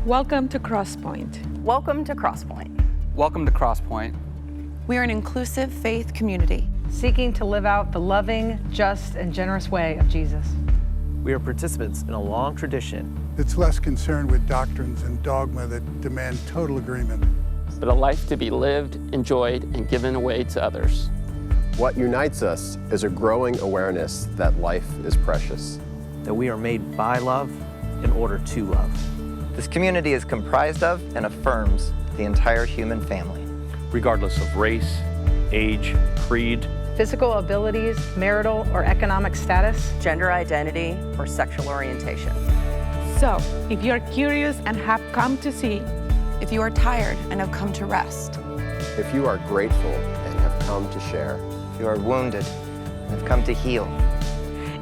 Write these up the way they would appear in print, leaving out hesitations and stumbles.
Welcome to Crosspointe. Welcome to Crosspointe. Welcome to Crosspointe. We are an inclusive faith community seeking to live out the loving, just, and generous way of Jesus. We are participants in a long tradition. It's less concerned with doctrines and dogma that demand total agreement, but a life to be lived, enjoyed, and given away to others. What unites us is a growing awareness that life is precious. That we are made by love in order to love. This community is comprised of and affirms the entire human family. Regardless of race, age, creed, physical abilities, marital or economic status, gender identity, or sexual orientation. So, if you're curious and have come to see, if you are tired and have come to rest, if you are grateful and have come to share, if you are wounded and have come to heal,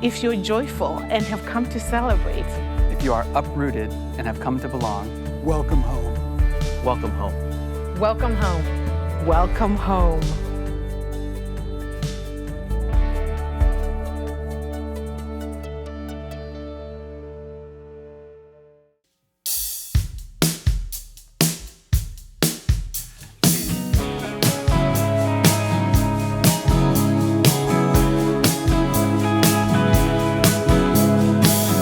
if you're joyful and have come to celebrate, if you are uprooted and have come to belong, welcome home. Welcome home. Welcome home. Welcome home.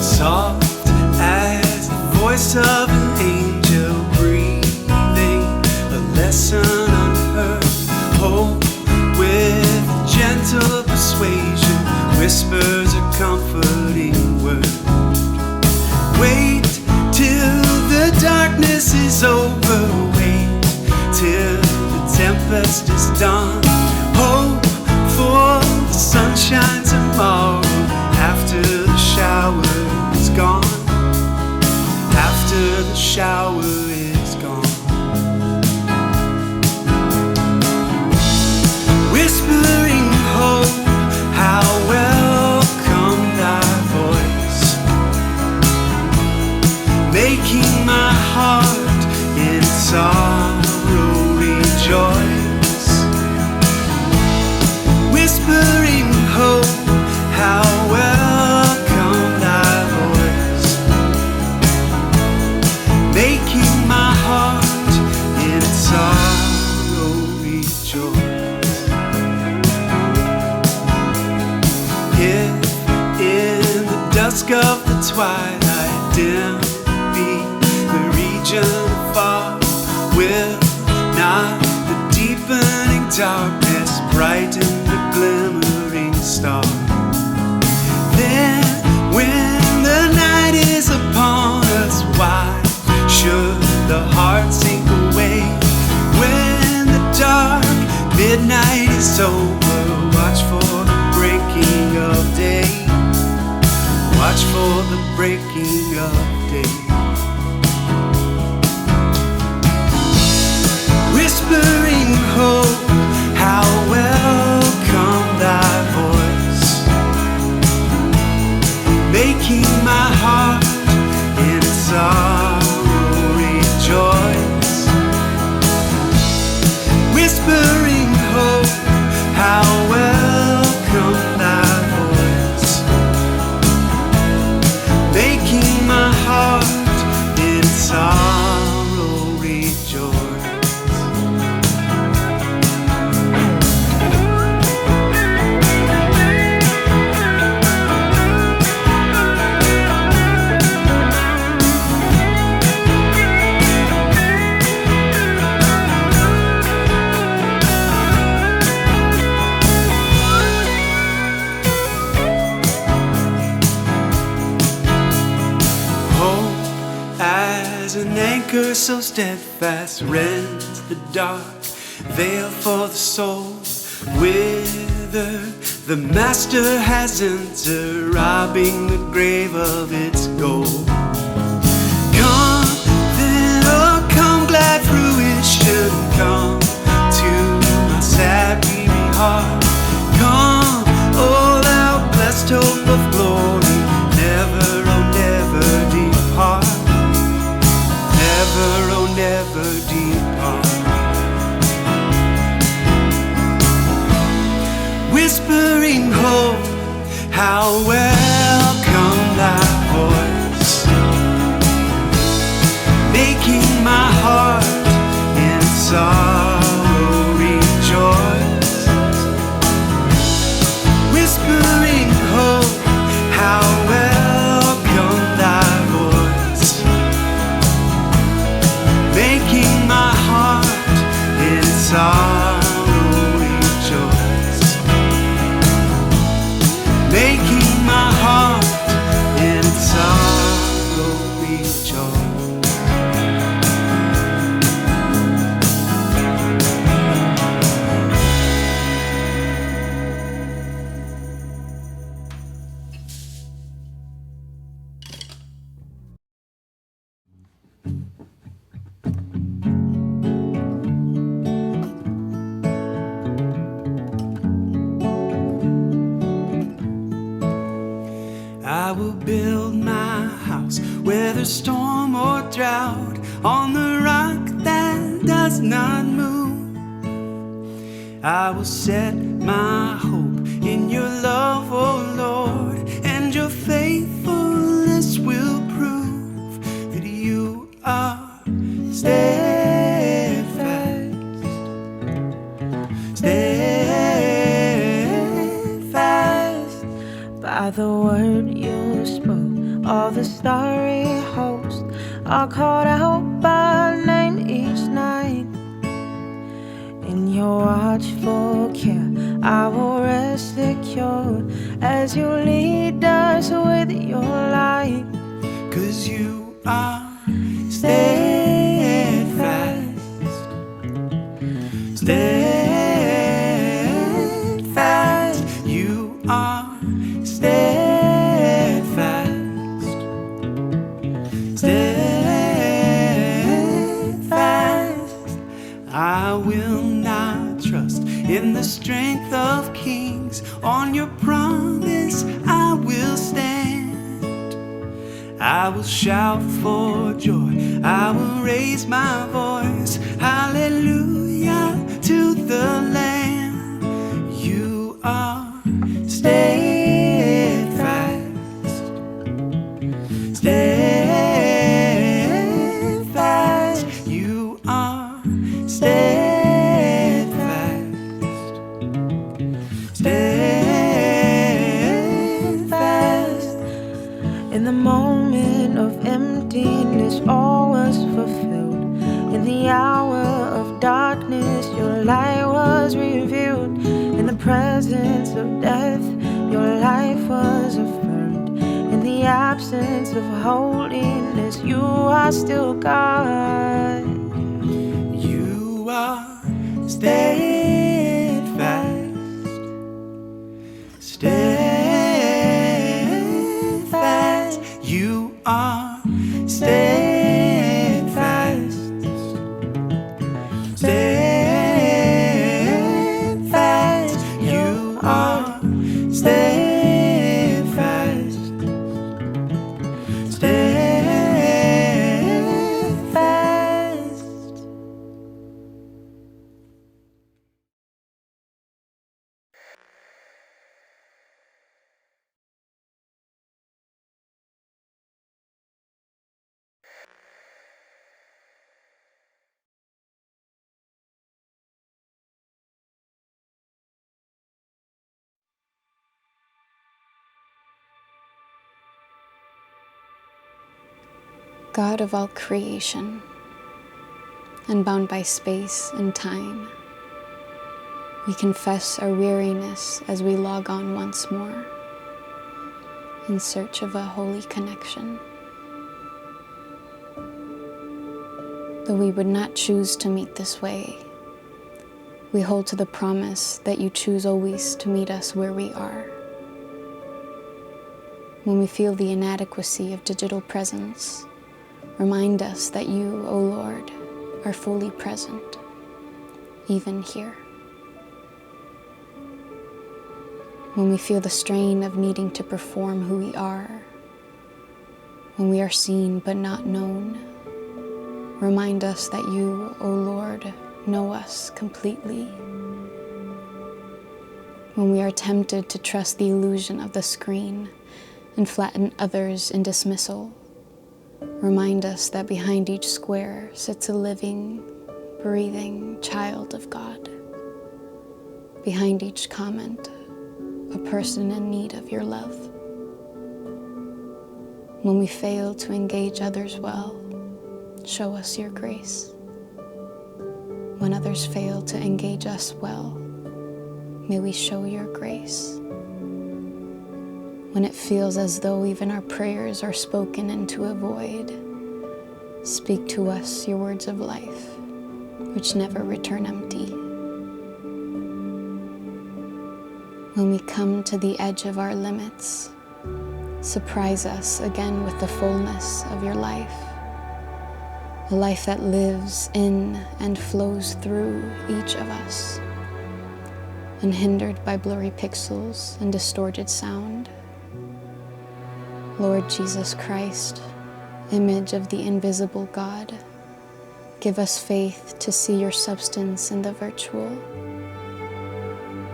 Soft as the voice of an angel breathing a lesson unheard. Hope with a gentle persuasion whispers a comforting word. Wait till the darkness is over. Wait till the tempest is done. Hope for the sunshine tomorrow after the shower is gone. After the shower is gone. Whispering hope, how welcome thy voice, making my heart in sorrow rejoice. Whispering hope, how welcome thy voice, making my heart in sorrow rejoice. If in the dusk of the twilight dim be the region far, will not the deepening darkness brighten the glimmering star? Then when the night is upon us, why should the heart sink away? When the dark midnight is over, watch for the breaking of day. Watch for the breaking of day. Whispering hope, how welcome thy voice, making my heart in sorrow rejoice. Whispering hope, how welcome thy voice, making my heart in sorrow rejoice. An anchor so steadfast rends the dark veil for the soul. Whither the master has entered, robbing the grave of its gold. Come then, oh come glad fruition, come to my sad weary heart. Come, oh thou blessed hope of glory, never, oh never depart. Never, oh never depart. Whispering hope, how welcome thy voice, make sorrow rejoice, making my heart in its sorrow rejoice. I will build my house, whether storm or drought, on the rock that does not move. I will set my hope in your love, oh Lord, and your faithfulness will prove that you are steadfast, steadfast. By the word you spoke, all the starry host are called out by name each night. In your watchful care, I will rest secure as you lead us with your light. 'Cause you are steadfast, steadfast. You are steadfast, steadfast. I will not trust in the strength of kings. On your promise I will stand. I will shout for joy, I will raise my voice, hallelujah to the Lamb. You are steadfast, steadfast. You are steadfast, steadfast. In the moment of emptiness, all was fulfilled. In the hour of darkness, your light was revealed. In the presence of death, your life was affirmed. In the absence of holiness, you are still God. You are steadfast, steadfast. You are steadfast, steadfast. You are steadfast, steadfast. God of all creation, unbound by space and time, we confess our weariness as we log on once more, in search of a holy connection. Though we would not choose to meet this way, we hold to the promise that you choose always to meet us where we are. When we feel the inadequacy of digital presence, remind us that you, O Lord, are fully present, even here. When we feel the strain of needing to perform who we are, when we are seen but not known, remind us that you, O Lord, know us completely. When we are tempted to trust the illusion of the screen and flatten others in dismissal, remind us that behind each square sits a living, breathing child of God. Behind each comment, a person in need of your love. When we fail to engage others well, show us your grace. when others fail to engage us well, may we show your grace. When it feels as though even our prayers are spoken into a void, speak to us your words of life, which never return empty. When we come to the edge of our limits, surprise us again with the fullness of your life, a life that lives in and flows through each of us, unhindered by blurry pixels and distorted sound. Lord Jesus Christ, image of the invisible God, give us faith to see your substance in the virtual.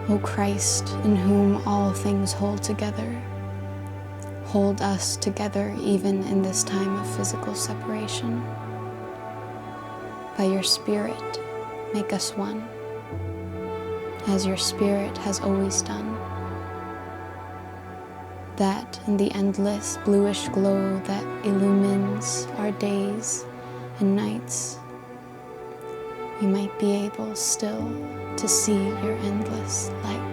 O Christ, in whom all things hold together, hold us together even in this time of physical separation. By your Spirit, make us one, as your Spirit has always done. That in the endless bluish glow that illumines our days and nights, we might be able still to see your endless light.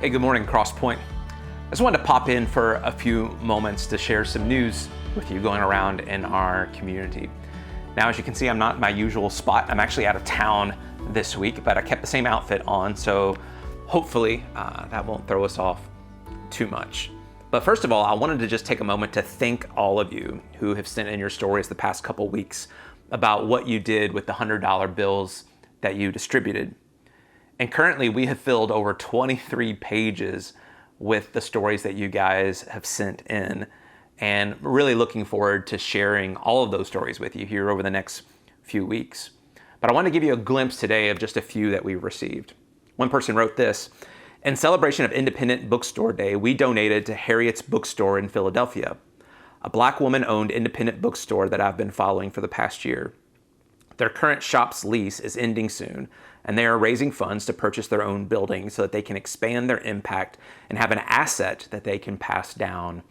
Hey, good morning, Crosspointe. I just wanted to pop in for a few moments to share some news with you going around in our community. Now, as you can see, I'm not in my usual spot. I'm actually out of town this week, but I kept the same outfit on, so hopefully that won't throw us off too much. But first of all, I wanted to just take a moment to thank all of you who have sent in your stories the past couple weeks about what you did with the $100 bills that you distributed. And currently we have filled over 23 pages with the stories that you guys have sent in, and really looking forward to sharing all of those stories with you here over the next few weeks. But I want to give you a glimpse today of just a few that we received. One person wrote this: in celebration of Independent Bookstore Day, we donated to Harriet's Bookstore in Philadelphia, a Black woman-owned independent bookstore that I've been following for the past year. Their current shop's lease is ending soon, and they are raising funds to purchase their own building so that they can expand their impact and have an asset that they can pass down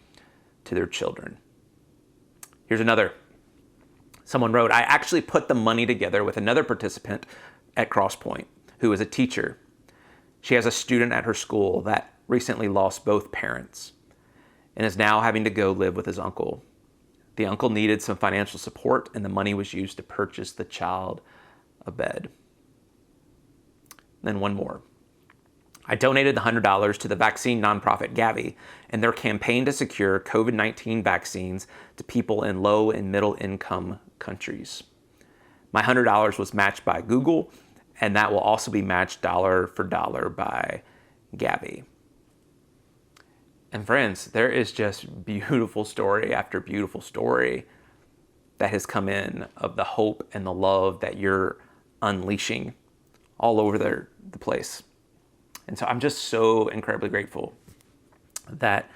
to their children. Here's another. Someone wrote, I actually put the money together with another participant at Crosspointe who is a teacher. She has a student at her school that recently lost both parents and is now having to go live with his uncle. The uncle needed some financial support, and the money was used to purchase the child a bed. Then one more. I donated the $100 to the vaccine nonprofit Gavi and their campaign to secure COVID-19 vaccines to people in low and middle income countries. My $100 was matched by Google, and that will also be matched dollar for dollar by Gavi. And friends, there is just beautiful story after beautiful story that has come in of the hope and the love that you're unleashing all over the place. And so I'm just so incredibly grateful that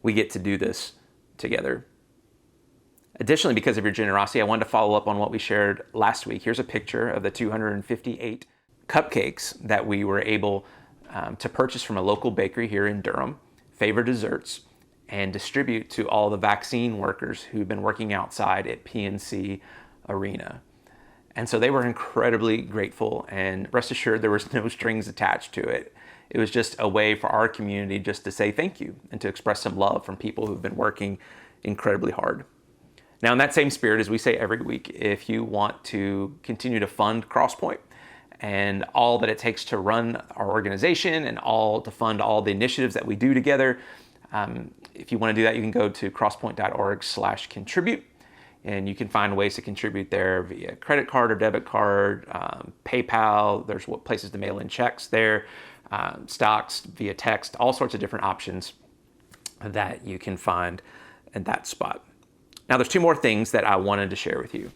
we get to do this together. Additionally, because of your generosity, I wanted to follow up on what we shared last week. Here's a picture of the 258 cupcakes that we were able to purchase from a local bakery here in Durham, Favor Desserts, and distribute to all the vaccine workers who've been working outside at PNC Arena. And so they were incredibly grateful, and rest assured there was no strings attached to it. It was just a way for our community just to say thank you and to express some love from people who've been working incredibly hard. Now, in that same spirit, as we say every week, if you want to continue to fund Crosspointe and all that it takes to run our organization and all to fund all the initiatives that we do together, if you want to do that, you can go to crosspointe.org/contribute. And you can find ways to contribute there via credit card or debit card, PayPal. There's places to mail in checks there, stocks via text, all sorts of different options that you can find in that spot. Now, there's two more things that I wanted to share with you.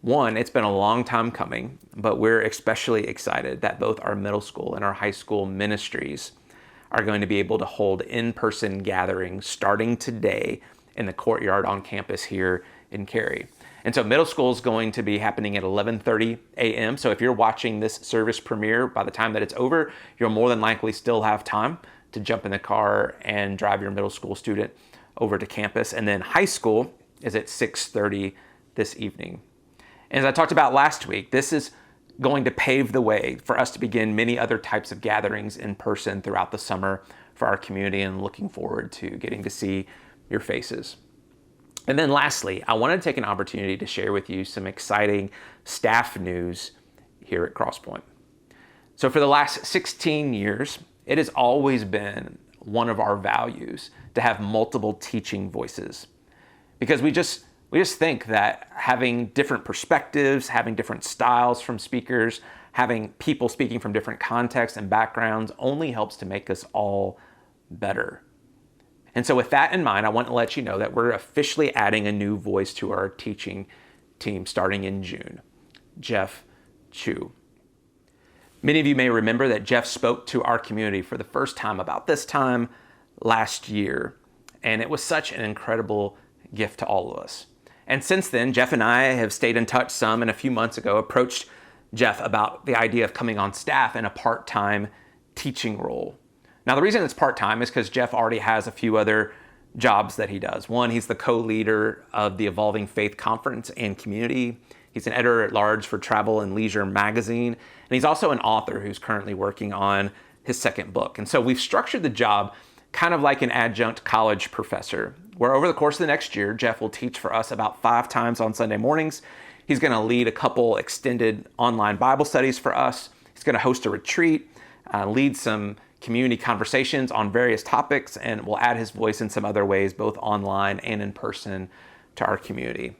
One, it's been a long time coming, but we're especially excited that both our middle school and our high school ministries are going to be able to hold in-person gatherings starting today in the courtyard on campus here in Cary. And so middle school is going to be happening at 11:30 a.m. So if you're watching this service premiere, by the time that it's over, you'll more than likely still have time to jump in the car and drive your middle school student over to campus. And then high school is at 6:30 this evening. And as I talked about last week, this is going to pave the way for us to begin many other types of gatherings in person throughout the summer for our community, and looking forward to getting to see your faces. And then lastly, I wanted to take an opportunity to share with you some exciting staff news here at Crosspointe. So for the last 16 years, it has always been one of our values to have multiple teaching voices, because we just think that having different perspectives, having different styles from speakers, having people speaking from different contexts and backgrounds only helps to make us all better. And so with that in mind, I want to let you know that we're officially adding a new voice to our teaching team starting in June, Jeff Chu. Many of you may remember that Jeff spoke to our community for the first time about this time last year, and it was such an incredible gift to all of us. And since then, Jeff and I have stayed in touch some, and a few months ago approached Jeff about the idea of coming on staff in a part-time teaching role. Now, the reason it's part-time is because Jeff already has a few other jobs that he does. One, he's the co-leader of the Evolving Faith Conference and Community. He's an editor-at-large for Travel and Leisure magazine, and he's also an author who's currently working on his second book. And so we've structured the job kind of like an adjunct college professor, where over the course of the next year, Jeff will teach for us about 5 times on Sunday mornings. He's going to lead a couple extended online Bible studies for us. He's going to host a retreat, lead some community conversations on various topics, and will add his voice in some other ways, both online and in person, to our community.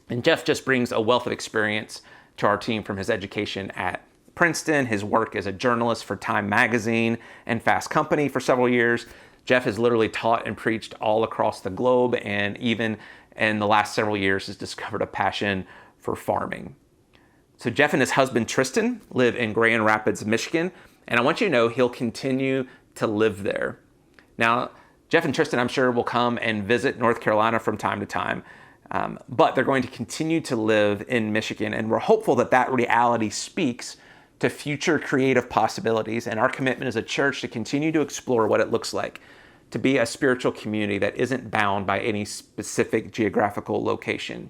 And Jeff just brings a wealth of experience to our team from his education at Princeton, his work as a journalist for Time Magazine and Fast Company for several years. Jeff has literally taught and preached all across the globe, and even in the last several years has discovered a passion for farming. So Jeff and his husband Tristan live in Grand Rapids, Michigan, and I want you to know he'll continue to live there. Now, Jeff and Tristan, I'm sure, will come and visit North Carolina from time to time, but they're going to continue to live in Michigan, and we're hopeful that that reality speaks to future creative possibilities and our commitment as a church to continue to explore what it looks like to be a spiritual community that isn't bound by any specific geographical location.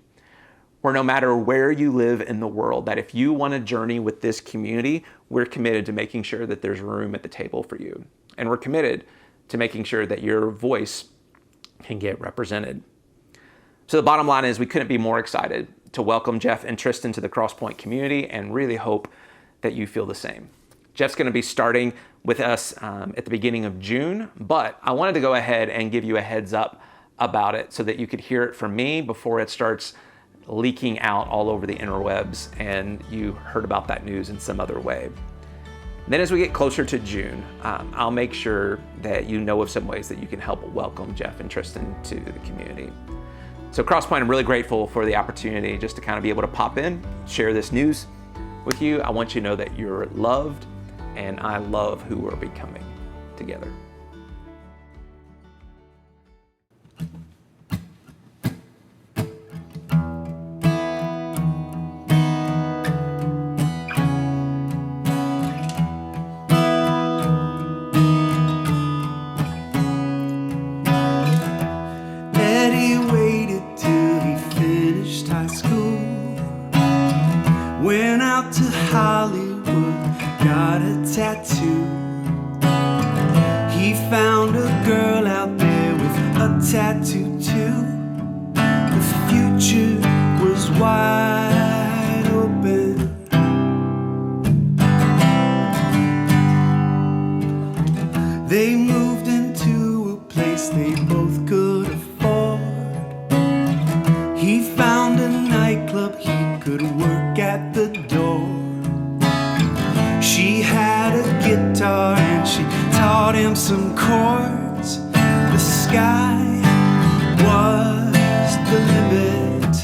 Where no matter where you live in the world, that if you want to journey with this community, we're committed to making sure that there's room at the table for you. And we're committed to making sure that your voice can get represented. So the bottom line is we couldn't be more excited to welcome Jeff and Tristan to the Crosspointe community, and really hope that you feel the same. Jeff's going to be starting with us at the beginning of June, but I wanted to go ahead and give you a heads up about it so that you could hear it from me before it starts leaking out all over the interwebs and you heard about that news in some other way. Then as we get closer to June, I'll make sure that you know of some ways that you can help welcome Jeff and Tristan to the community. So Crosspointe, I'm really grateful for the opportunity just to kind of be able to pop in, share this news with you. I want you to know that you're loved, and I love who we're becoming together. Eddie waited till he finished high school, went out to Hollywood, got a tattoo. He found a girl out there with a tattoo too. The future was wide open. They moved into a place they both could afford. He found a nightclub he could work at the door. She had a guitar and she taught him some chords. The sky was the limit.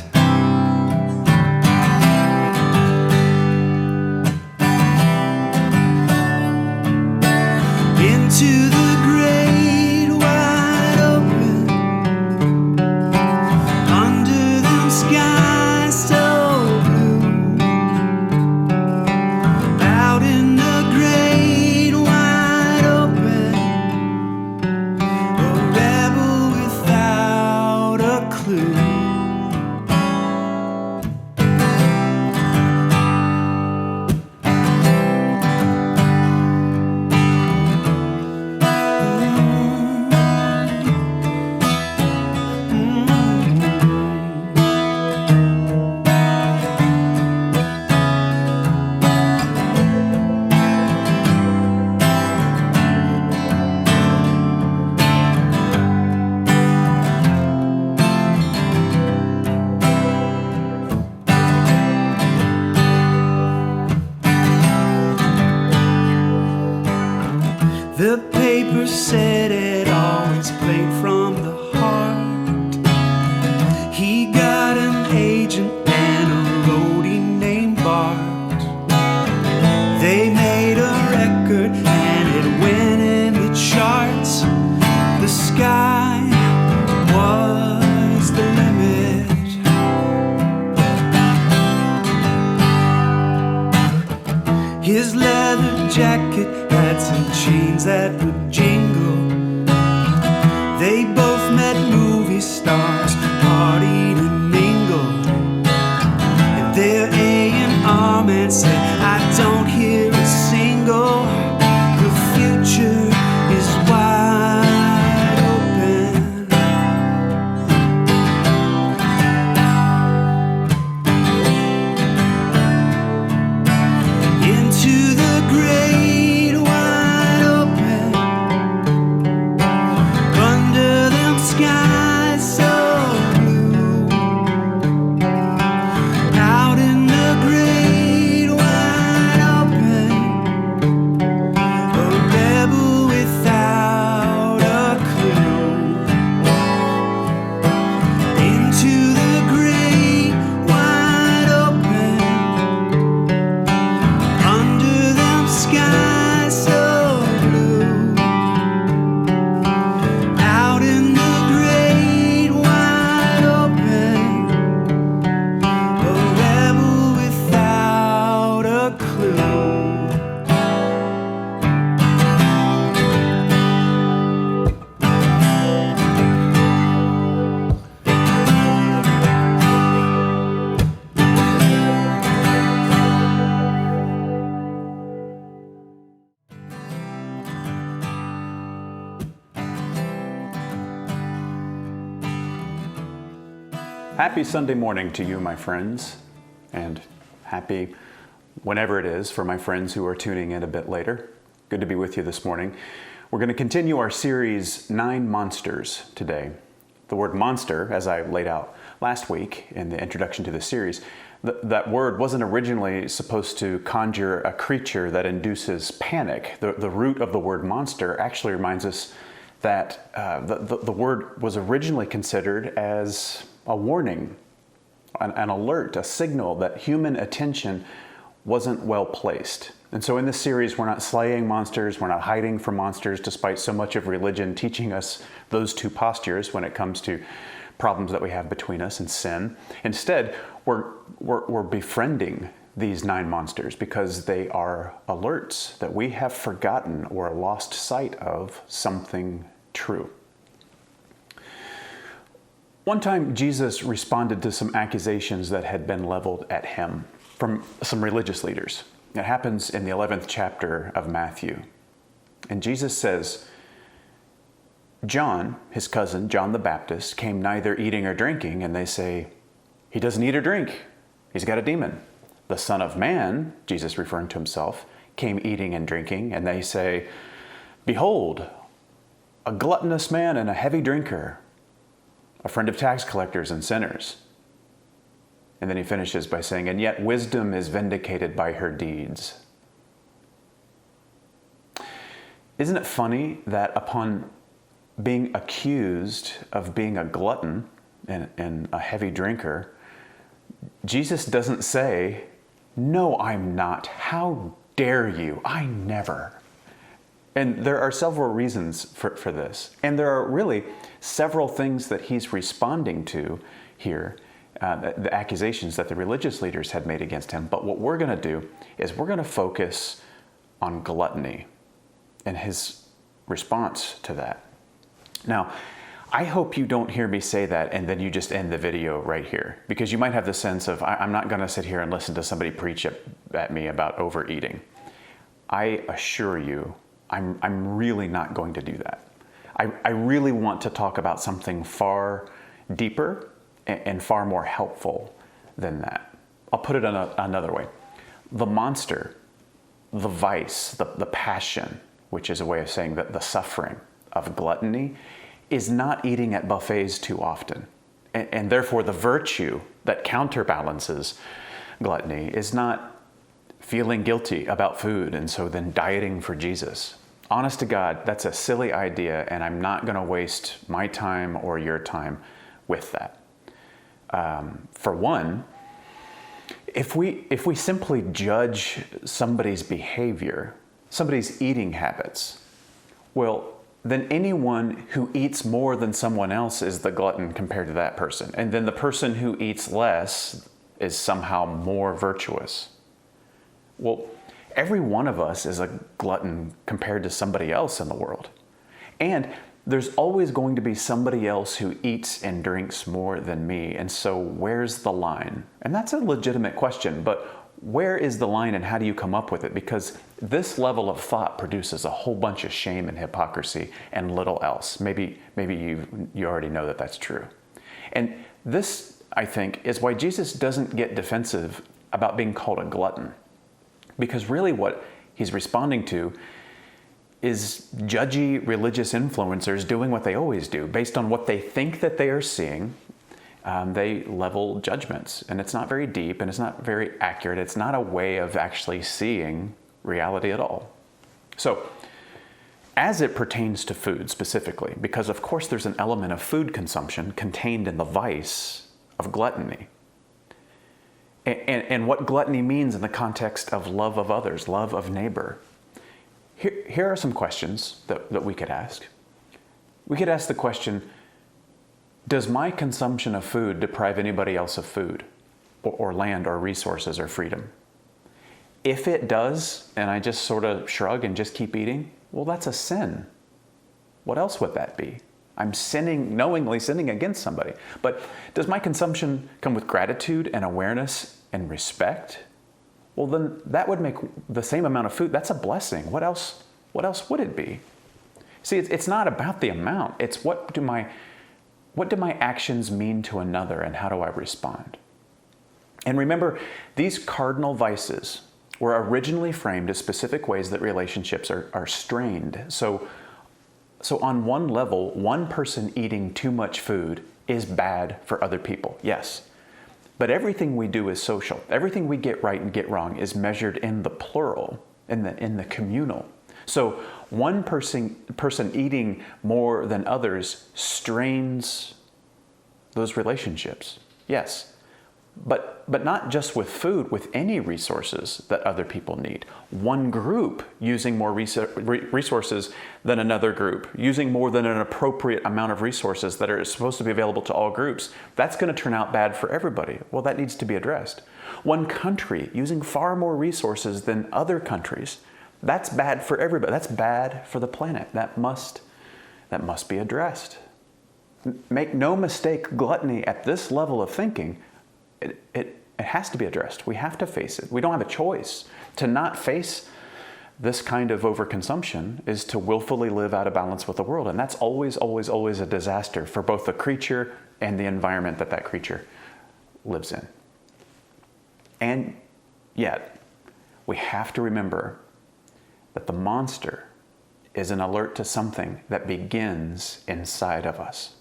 paper said it always played from the heart. He got an agent and a roadie named Bart. They made a record and it went in the charts. The sky was the limit. His leather jacket had some chains that would jingle. They both met movie stars, partied and mingled. And their A&R man said, I don't hear a single. The future is wide open. Into the great wide open, under them skies so blue, out in the great wide open, a rebel without a clue. Into the great wide open, under them skies so blue, out in the great wide open, a rebel without a clue. Happy Sunday morning to you, my friends, and happy whenever it is for my friends who are tuning in a bit later. Good to be with you this morning. We're going to continue our series, 9 Monsters, today. The word monster, as I laid out last week in the introduction to the series, that word wasn't originally supposed to conjure a creature that induces panic. The root of the word monster actually reminds us that the word was originally considered as a warning, an alert, a signal that human attention wasn't well placed. And so in this series, we're not slaying monsters, we're not hiding from monsters, despite so much of religion teaching us those two postures when it comes to problems that we have between us and sin. Instead, we're befriending these 9 monsters because they are alerts that we have forgotten or lost sight of something true. One time, Jesus responded to some accusations that had been leveled at him from some religious leaders. It happens in the 11th chapter of Matthew. And Jesus says, John, his cousin, John the Baptist, came neither eating or drinking, and they say, he doesn't eat or drink. He's got a demon. The Son of Man, Jesus referring to himself, came eating and drinking, and they say, behold, a gluttonous man and a heavy drinker, a friend of tax collectors and sinners. And then he finishes by saying, and yet wisdom is vindicated by her deeds. Isn't it funny that upon being accused of being a glutton and a heavy drinker, Jesus doesn't say, no, I'm not. How dare you? I never. And there are several reasons for this. And there are really several things that he's responding to here, the accusations that the religious leaders had made against him. But what we're going to do is we're going to focus on gluttony and his response to that. Now, I hope you don't hear me say that and then you just end the video right here, because you might have the sense of, I'm not going to sit here and listen to somebody preach at me about overeating. I assure you, I'm really not going to do that. I really want to talk about something far deeper and far more helpful than that. I'll put it another way. The monster, the vice, the passion, which is a way of saying that the suffering of gluttony, is not eating at buffets too often. And therefore the virtue that counterbalances gluttony is not feeling guilty about food and so then dieting for Jesus. honest to God, that's a silly idea, and I'm not going to waste my time or your time with that. For one, if we simply judge somebody's behavior, somebody's eating habits, well, then anyone who eats more than someone else is the glutton compared to that person. And then the person who eats less is somehow more virtuous. Well, every one of us is a glutton compared to somebody else in the world. And there's always going to be somebody else who eats and drinks more than me. And so where's the line? And that's a legitimate question, but where is the line and how do you come up with it? Because this level of thought produces a whole bunch of shame and hypocrisy and little else. Maybe you already know that that's true. And this, I think, is why Jesus doesn't get defensive about being called a glutton. Because really what he's responding to is judgy religious influencers doing what they always do. Based on what they think that they are seeing, they level judgments. And it's not very deep and it's not very accurate. It's not a way of actually seeing reality at all. So, as it pertains to food specifically, because of course there's an element of food consumption contained in the vice of gluttony. And what gluttony means in the context of love of others, love of neighbor. Here are some questions that we could ask. We could ask the question, does my consumption of food deprive anybody else of food or land or resources or freedom? If it does, and I just sort of shrug and just keep eating, well, that's a sin. What else would that be? I'm sinning, knowingly sinning against somebody. But does my consumption come with gratitude and awareness and respect? Well, then that would make the same amount of food. That's a blessing. What else would it be? See, it's not about the amount. It's what do my actions mean to another and how do I respond? And remember, these cardinal vices were originally framed as specific ways that relationships are strained. So on one level, one person eating too much food is bad for other people, yes. But everything we do is social. Everything we get right and get wrong is measured in the plural, in the communal. So one person eating more than others strains those relationships, yes. But not just with food, with any resources that other people need. One group using more resources than another group, using more than an appropriate amount of resources that are supposed to be available to all groups, that's going to turn out bad for everybody. Well, that needs to be addressed. One country using far more resources than other countries, that's bad for everybody. That's bad for the planet. That must be addressed. Make no mistake, gluttony at this level of thinking, it has to be addressed. We have to face it. We don't have a choice. To not face this kind of overconsumption is to willfully live out of balance with the world. And that's always, always, always a disaster for both the creature and the environment that creature lives in. And yet, we have to remember that the monster is an alert to something that begins inside of us.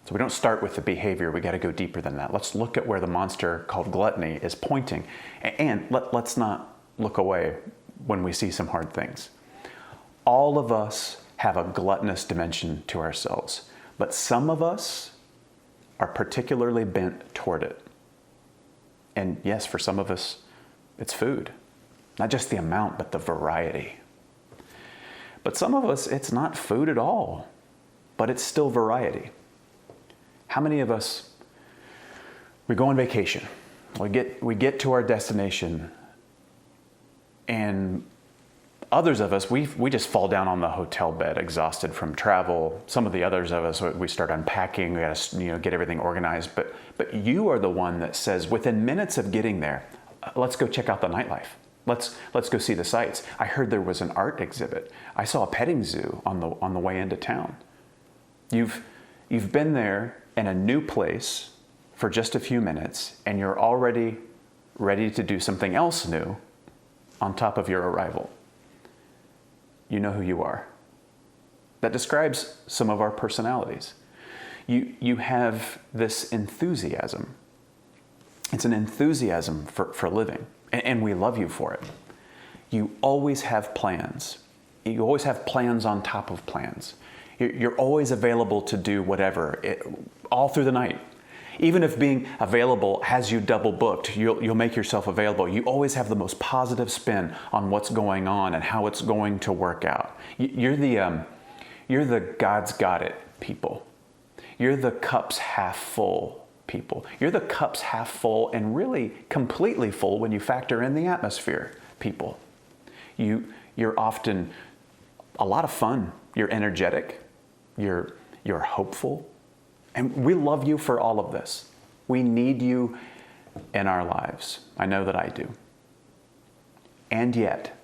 So we don't start with the behavior, we got to go deeper than that. Let's look at where the monster called gluttony is pointing. And let's not look away when we see some hard things. All of us have a gluttonous dimension to ourselves, but some of us are particularly bent toward it. And yes, for some of us, it's food. Not just the amount, but the variety. But some of us, it's not food at all, but it's still variety. How many of us, we go on vacation, we get to our destination, and others of us, we just fall down on the hotel bed exhausted from travel. Some of the others of us, we start unpacking, we gotta get everything organized. But you are the one that says, within minutes of getting there, let's go check out the nightlife. Let's go see the sights. I heard there was an art exhibit. I saw a petting zoo on the way into town. You've been there in a new place for just a few minutes, and you're already ready to do something else new on top of your arrival. You know who you are. That describes some of our personalities. You have this enthusiasm. It's an enthusiasm for living, and we love you for it. You always have plans. You always have plans on top of plans. You're always available to do whatever, all through the night. Even if being available has you double booked, you'll make yourself available. You always have the most positive spin on what's going on and how it's going to work out. You're the God's got it people. You're the cups half full people. You're the cups half full and really completely full when you factor in the atmosphere people. You're often a lot of fun. You're energetic. You're hopeful. And we love you for all of this. We need you in our lives. I know that I do. And yet,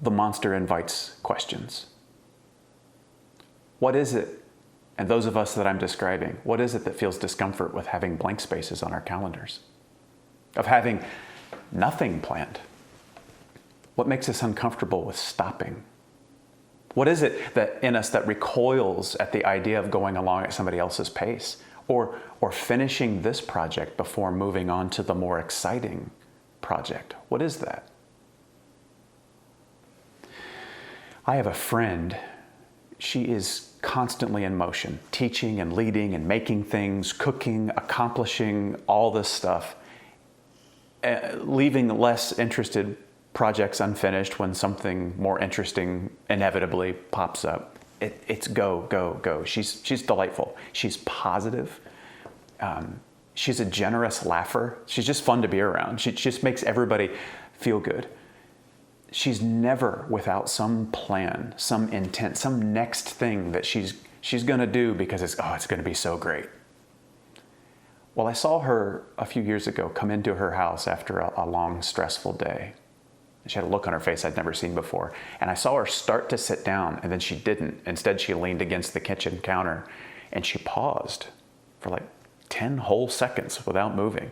the monster invites questions. What is it, and those of us that I'm describing, what is it that feels discomfort with having blank spaces on our calendars? Of having nothing planned? What makes us uncomfortable with stopping? What is it that in us that recoils at the idea of going along at somebody else's pace or finishing this project before moving on to the more exciting project? What is that? I have a friend. She is constantly in motion, teaching and leading and making things, cooking, accomplishing all this stuff, leaving less interested projects unfinished when something more interesting inevitably pops up. It's go, go, go. She's delightful. She's positive. She's a generous laugher. She's just fun to be around. She just makes everybody feel good. She's never without some plan, some intent, some next thing that she's going to do because it's going to be so great. Well, I saw her a few years ago come into her house after a long, stressful day. She had a look on her face I'd never seen before. And I saw her start to sit down, and then she didn't. Instead, she leaned against the kitchen counter, and she paused for like 10 whole seconds without moving.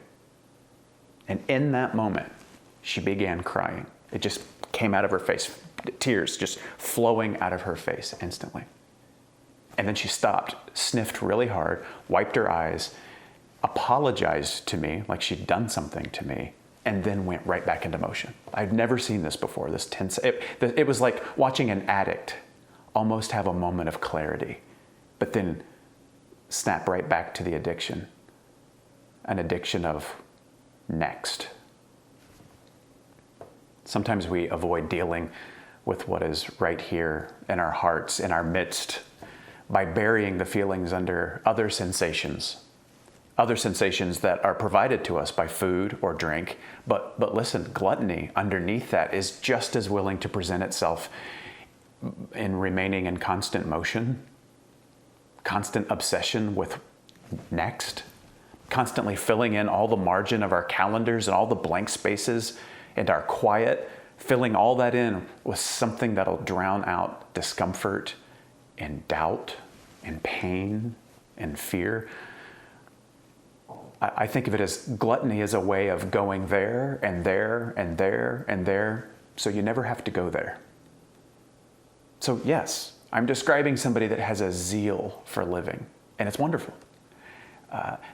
And in that moment, she began crying. It just came out of her face, tears just flowing out of her face instantly. And then she stopped, sniffed really hard, wiped her eyes, apologized to me like she'd done something to me, and then went right back into motion. I've never seen this before, this tense. It was like watching an addict almost have a moment of clarity, but then snap right back to the addiction, an addiction of next. Sometimes we avoid dealing with what is right here in our hearts, in our midst, by burying the feelings under other sensations that are provided to us by food or drink. But listen, gluttony underneath that is just as willing to present itself in remaining in constant motion, constant obsession with next, constantly filling in all the margin of our calendars and all the blank spaces and our quiet, filling all that in with something that'll drown out discomfort and doubt and pain and fear. I think of it as gluttony as a way of going there and there and there and there, so you never have to go there. So yes, I'm describing somebody that has a zeal for living, and it's wonderful.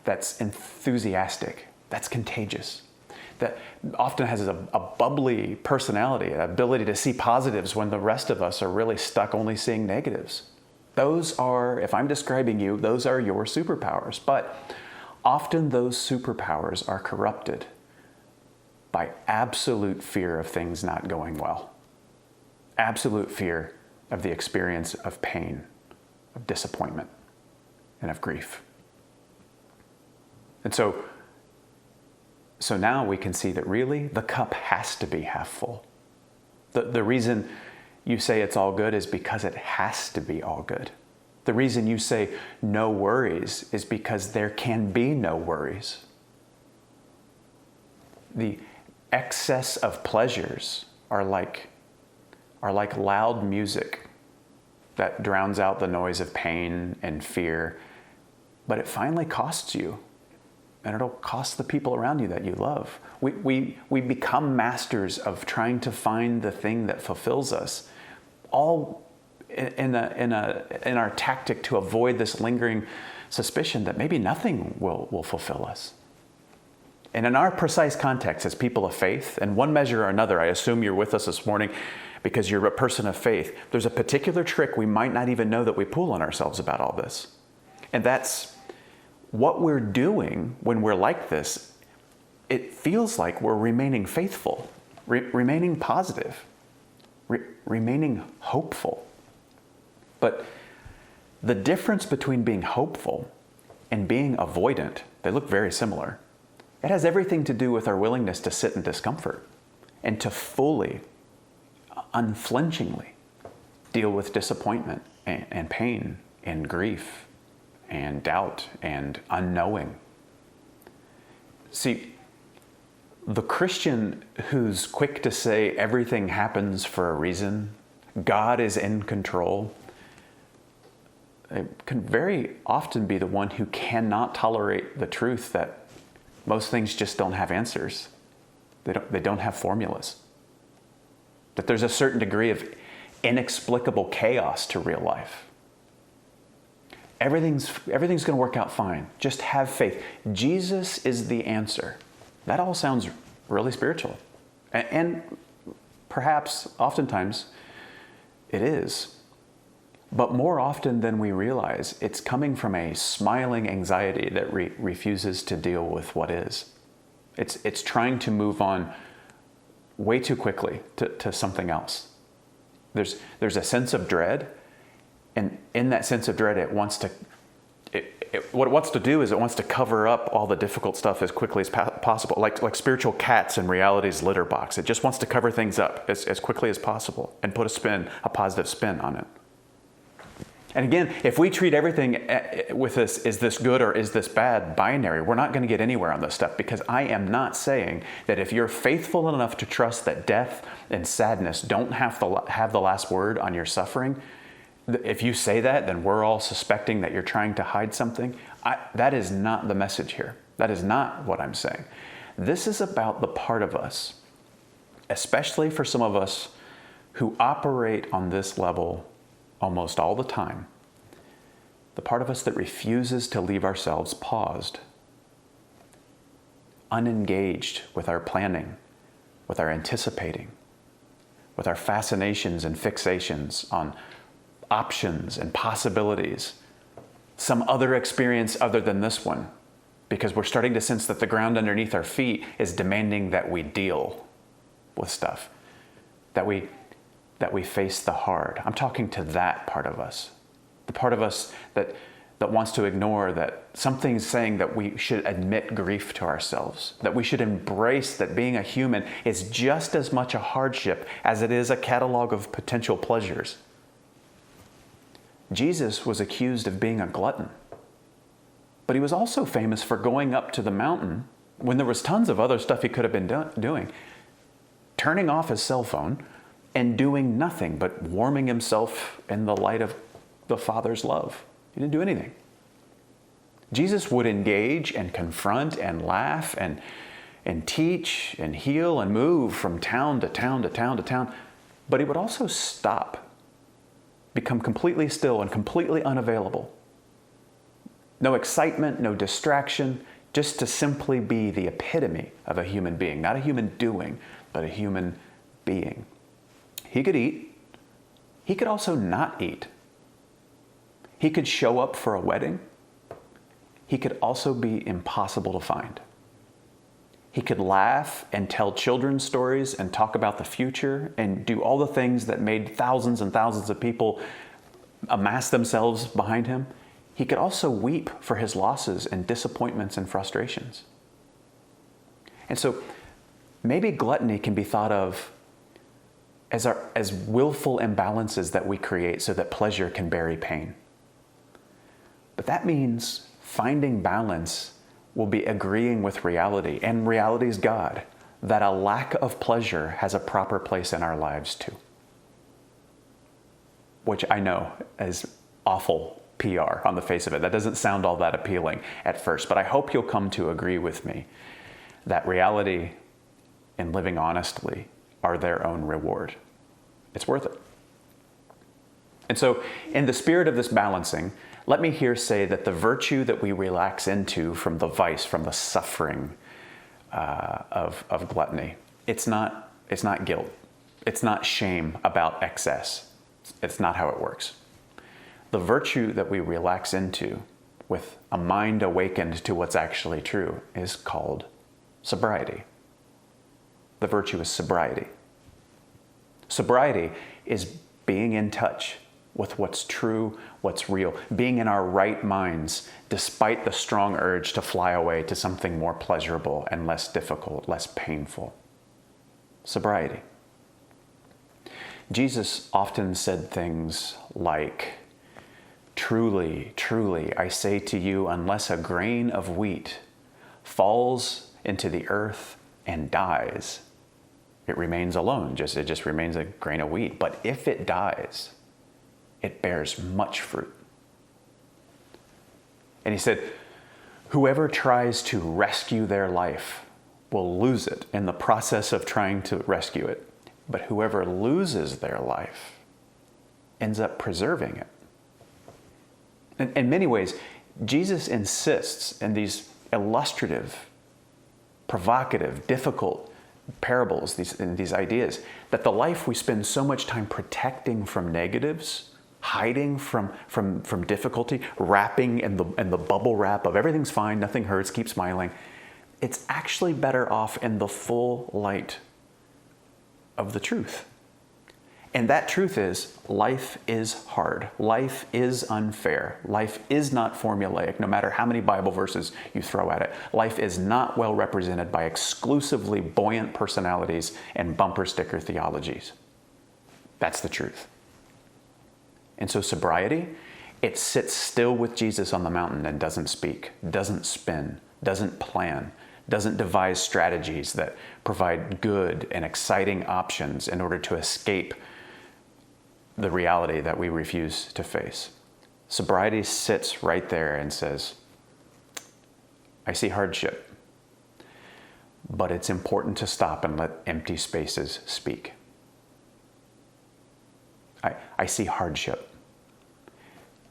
That's enthusiastic, that's contagious, that often has a bubbly personality, an ability to see positives when the rest of us are really stuck only seeing negatives. Those are, if I'm describing you, those are your superpowers. But often those superpowers are corrupted by absolute fear of things not going well. Absolute fear of the experience of pain, of disappointment, and of grief. And so now we can see that really the cup has to be half full. The reason you say it's all good is because it has to be all good. The reason you say no worries is because there can be no worries. The excess of pleasures are like loud music that drowns out the noise of pain and fear, but it finally costs you, and it'll cost the people around you that you love. We become masters of trying to find the thing that fulfills us, all in our tactic to avoid this lingering suspicion that maybe nothing will fulfill us. And in our precise context as people of faith, in one measure or another, I assume you're with us this morning, because you're a person of faith, there's a particular trick we might not even know that we pull on ourselves about all this. And that's what we're doing when we're like this. It feels like we're remaining faithful, remaining positive, remaining hopeful. But the difference between being hopeful and being avoidant, they look very similar. It has everything to do with our willingness to sit in discomfort and to fully, unflinchingly deal with disappointment and pain and grief and doubt and unknowing. See, the Christian who's quick to say everything happens for a reason, God is in control, it can very often be the one who cannot tolerate the truth that most things just don't have answers. They don't have formulas. That there's a certain degree of inexplicable chaos to real life. Everything's going to work out fine. Just have faith. Jesus is the answer. That all sounds really spiritual. And perhaps, oftentimes, it is. But more often than we realize, it's coming from a smiling anxiety that refuses to deal with what is. It's trying to move on way too quickly to something else. There's a sense of dread, and in that sense of dread, what it wants to do is it wants to cover up all the difficult stuff as quickly as possible, like spiritual cats in reality's litter box. It just wants to cover things up as quickly as possible and put a positive spin on it. And again, if we treat everything with this, is this good or is this bad binary, we're not going to get anywhere on this stuff, because I am not saying that if you're faithful enough to trust that death and sadness don't have the last word on your suffering, if you say that, then we're all suspecting that you're trying to hide something. That is not the message here. That is not what I'm saying. This is about the part of us, especially for some of us who operate on this level almost all the time, the part of us that refuses to leave ourselves paused, unengaged with our planning, with our anticipating, with our fascinations and fixations on options and possibilities, some other experience other than this one, because we're starting to sense that the ground underneath our feet is demanding that we deal with stuff, that we face the hard. I'm talking to that part of us, the part of us that wants to ignore that something's saying that we should admit grief to ourselves, that we should embrace that being a human is just as much a hardship as it is a catalog of potential pleasures. Jesus was accused of being a glutton, but he was also famous for going up to the mountain when there was tons of other stuff he could have been doing, turning off his cell phone, and doing nothing but warming himself in the light of the Father's love. He didn't do anything. Jesus would engage and confront and laugh and teach and heal and move from town to town to town to town, but he would also stop, become completely still and completely unavailable. No excitement, no distraction, just to simply be the epitome of a human being, not a human doing, but a human being. He could eat. He could also not eat. He could show up for a wedding. He could also be impossible to find. He could laugh and tell children's stories and talk about the future and do all the things that made thousands and thousands of people amass themselves behind him. He could also weep for his losses and disappointments and frustrations. And so maybe gluttony can be thought of as willful imbalances that we create so that pleasure can bury pain. But that means finding balance will be agreeing with reality, and reality is God, that a lack of pleasure has a proper place in our lives too. Which I know is awful PR on the face of it. That doesn't sound all that appealing at first, but I hope you'll come to agree with me that reality and living honestly are their own reward. It's worth it. And so, in the spirit of this balancing, let me here say that the virtue that we relax into from the vice, from the suffering of gluttony, it's not guilt. It's not shame about excess. It's not how it works. The virtue that we relax into with a mind awakened to what's actually true is called sobriety. The virtue is sobriety. Sobriety is being in touch with what's true, what's real, being in our right minds despite the strong urge to fly away to something more pleasurable and less difficult, less painful. Sobriety. Jesus often said things like, "Truly, truly, I say to you, unless a grain of wheat falls into the earth and dies, it remains alone." It just remains a grain of wheat. But if it dies, it bears much fruit. And he said, whoever tries to rescue their life will lose it in the process of trying to rescue it. But whoever loses their life ends up preserving it. In many ways, Jesus insists in these illustrative, provocative, difficult parables, these ideas, that the life we spend so much time protecting from negatives, hiding from difficulty, wrapping in the bubble wrap of everything's fine, nothing hurts, keep smiling, it's actually better off in the full light of the truth. And that truth is, life is hard. Life is unfair. Life is not formulaic, no matter how many Bible verses you throw at it. Life is not well represented by exclusively buoyant personalities and bumper sticker theologies. That's the truth. And so sobriety, it sits still with Jesus on the mountain and doesn't speak, doesn't spin, doesn't plan, doesn't devise strategies that provide good and exciting options in order to escape the reality that we refuse to face. Sobriety sits right there and says, I see hardship, but it's important to stop and let empty spaces speak. I see hardship,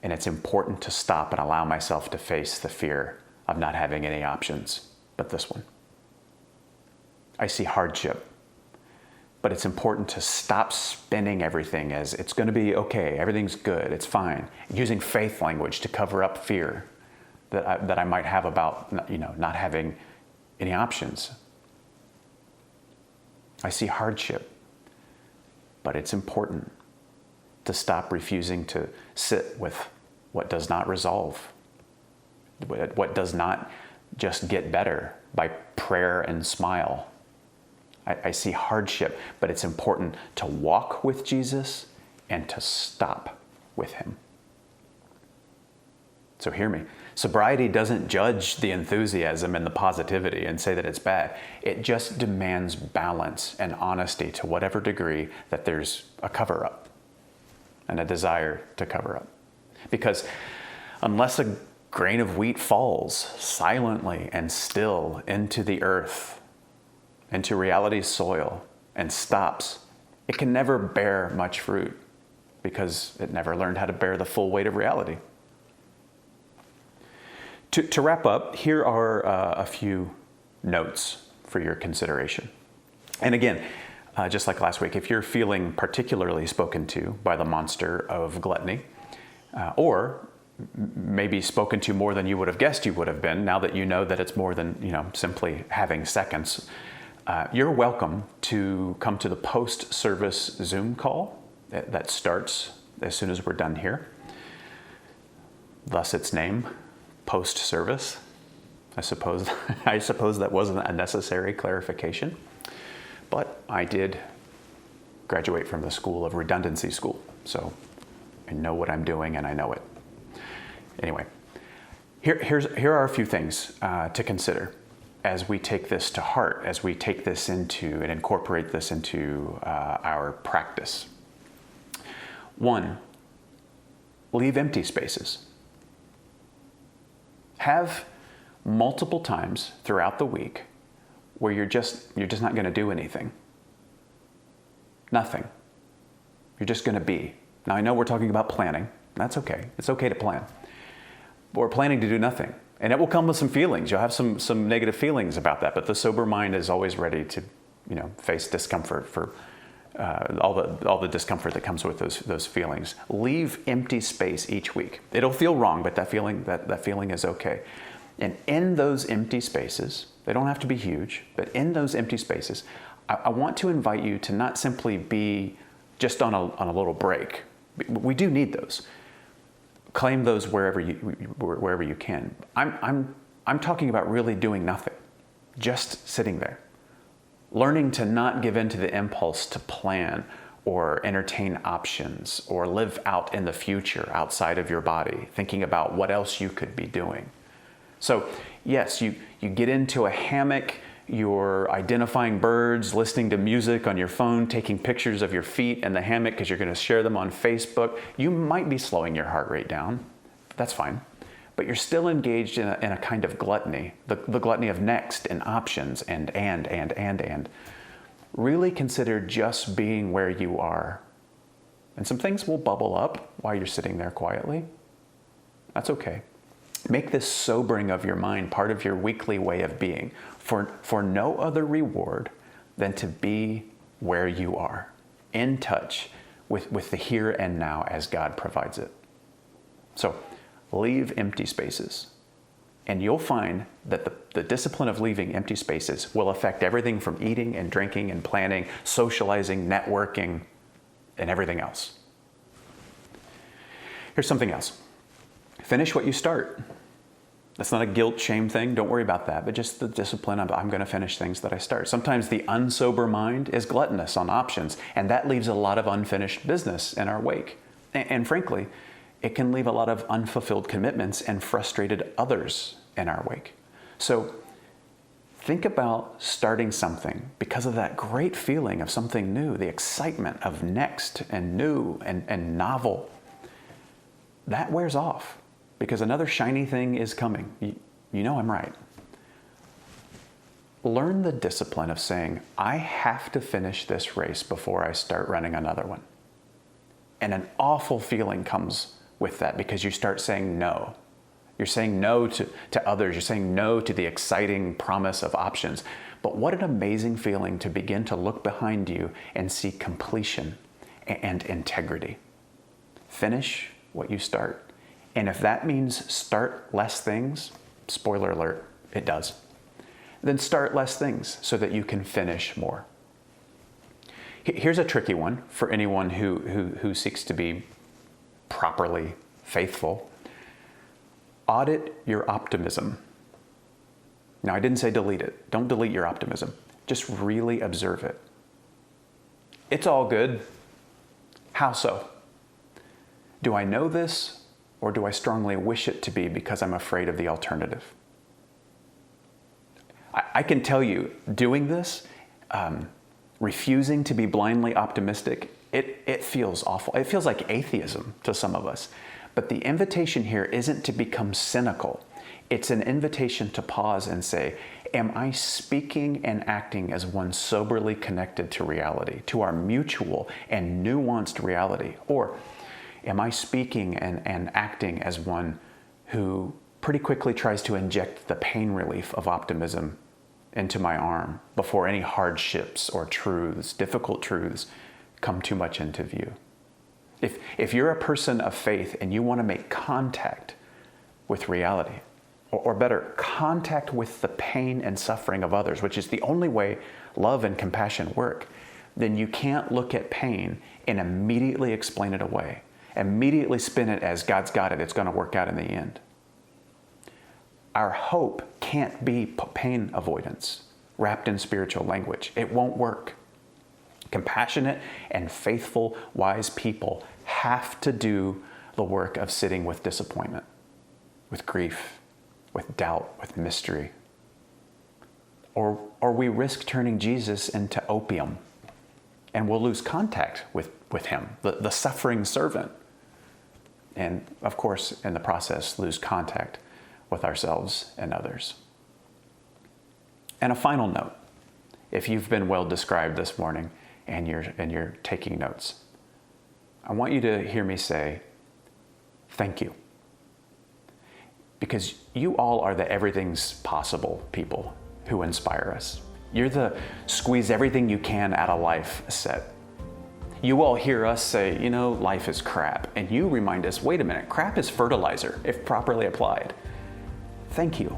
and it's important to stop and allow myself to face the fear of not having any options but this one. I see hardship, but it's important to stop spinning everything as it's going to be okay, everything's good, it's fine, using faith language to cover up fear that I might have about not having any options. I see hardship, but it's important to stop refusing to sit with what does not resolve, what does not just get better by prayer and smile. I see hardship, but it's important to walk with Jesus and to stop with him. So hear me. Sobriety doesn't judge the enthusiasm and the positivity and say that it's bad. It just demands balance and honesty to whatever degree that there's a cover-up and a desire to cover up. Because unless a grain of wheat falls silently and still into the earth, into reality's soil, and stops, it can never bear much fruit because it never learned how to bear the full weight of reality. To wrap up, here are a few notes for your consideration. And again, just like last week, if you're feeling particularly spoken to by the monster of gluttony, or maybe spoken to more than you would have guessed you would have been, now that you know that it's more than simply having seconds, you're welcome to come to the post-service Zoom call that starts as soon as we're done here. Thus its name, post-service. I suppose that wasn't a necessary clarification, but I did graduate from the school of redundancy school, so I know what I'm doing and I know it. Anyway, here are a few things to consider as we take this to heart, as we take this into and incorporate this into our practice. 1, leave empty spaces. Have multiple times throughout the week where you're just not going to do anything. Nothing. You're just going to be. Now I know we're talking about planning. That's okay. It's okay to plan. But we're planning to do nothing. And it will come with some feelings. You'll have some negative feelings about that. But the sober mind is always ready to, face discomfort for all the discomfort that comes with those feelings. Leave empty space each week. It'll feel wrong, but that feeling is okay. And in those empty spaces, they don't have to be huge, but in those empty spaces, I want to invite you to not simply be just on a little break. We do need those. Claim those wherever you can. I'm talking about really doing nothing, just sitting there. Learning to not give in to the impulse to plan or entertain options or live out in the future outside of your body, thinking about what else you could be doing. So yes, you get into a hammock, you're identifying birds, listening to music on your phone, taking pictures of your feet in the hammock because you're going to share them on Facebook. You might be slowing your heart rate down. That's fine. But you're still engaged in a kind of gluttony, the gluttony of next and options and. Really consider just being where you are. And some things will bubble up while you're sitting there quietly. That's okay. Make this sobering of your mind part of your weekly way of being, for no other reward than to be where you are, in touch with the here and now as God provides it. So leave empty spaces, and you'll find that the discipline of leaving empty spaces will affect everything from eating and drinking and planning, socializing, networking, and everything else. Here's something else. Finish what you start. That's not a guilt, shame thing. Don't worry about that, but just the discipline of I'm going to finish things that I start. Sometimes the unsober mind is gluttonous on options, and that leaves a lot of unfinished business in our wake. And frankly, it can leave a lot of unfulfilled commitments and frustrated others in our wake. So think about starting something because of that great feeling of something new, the excitement of next and new and novel. That wears off because another shiny thing is coming. You know I'm right. Learn the discipline of saying, I have to finish this race before I start running another one. And an awful feeling comes with that because you start saying no. You're saying no to others. You're saying no to the exciting promise of options. But what an amazing feeling to begin to look behind you and see completion and integrity. Finish what you start. And if that means start less things, spoiler alert, it does, then start less things so that you can finish more. Here's a tricky one for anyone who seeks to be properly faithful. Audit your optimism. Now, I didn't say delete it. Don't delete your optimism. Just really observe it. It's all good. How so? Do I know this, or do I strongly wish it to be because I'm afraid of the alternative? I can tell you, doing this, refusing to be blindly optimistic, it feels awful. It feels like atheism to some of us. But the invitation here isn't to become cynical. It's an invitation to pause and say, am I speaking and acting as one soberly connected to reality, to our mutual and nuanced reality? Or am I speaking and acting as one who pretty quickly tries to inject the pain relief of optimism into my arm before any hardships or truths, difficult truths, come too much into view? If you're a person of faith and you want to make contact with reality, or better, contact with the pain and suffering of others, which is the only way love and compassion work, then you can't look at pain and immediately explain it away, immediately spin it as God's got it, it's going to work out in the end. Our hope can't be pain avoidance wrapped in spiritual language. It won't work. Compassionate and faithful, wise people have to do the work of sitting with disappointment, with grief, with doubt, with mystery. Or we risk turning Jesus into opium, and we'll lose contact with him, the suffering servant. And of course, in the process, lose contact with ourselves and others. And a final note, if you've been well described this morning and you're taking notes, I want you to hear me say, thank you. Because you all are the everything's possible people who inspire us. You're the squeeze everything you can out of life set. You all hear us say, you know, life is crap. And you remind us, wait a minute, crap is fertilizer if properly applied. Thank you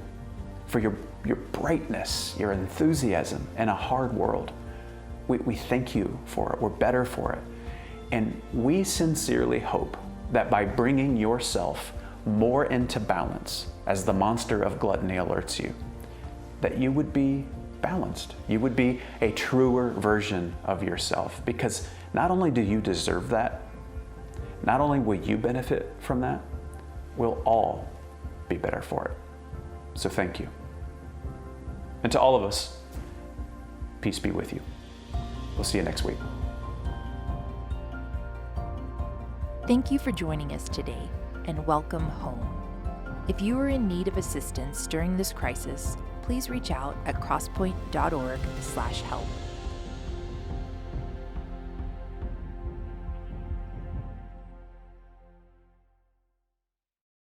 for your brightness, your enthusiasm in a hard world. We thank you for it. We're better for it. And we sincerely hope that by bringing yourself more into balance as the monster of gluttony alerts you, that you would be balanced. You would be a truer version of yourself, because not only do you deserve that, not only will you benefit from that, we'll all be better for it. So thank you. And to all of us, peace be with you. We'll see you next week. Thank you for joining us today, and welcome home. If you are in need of assistance during this crisis, please reach out at crosspoint.org/help.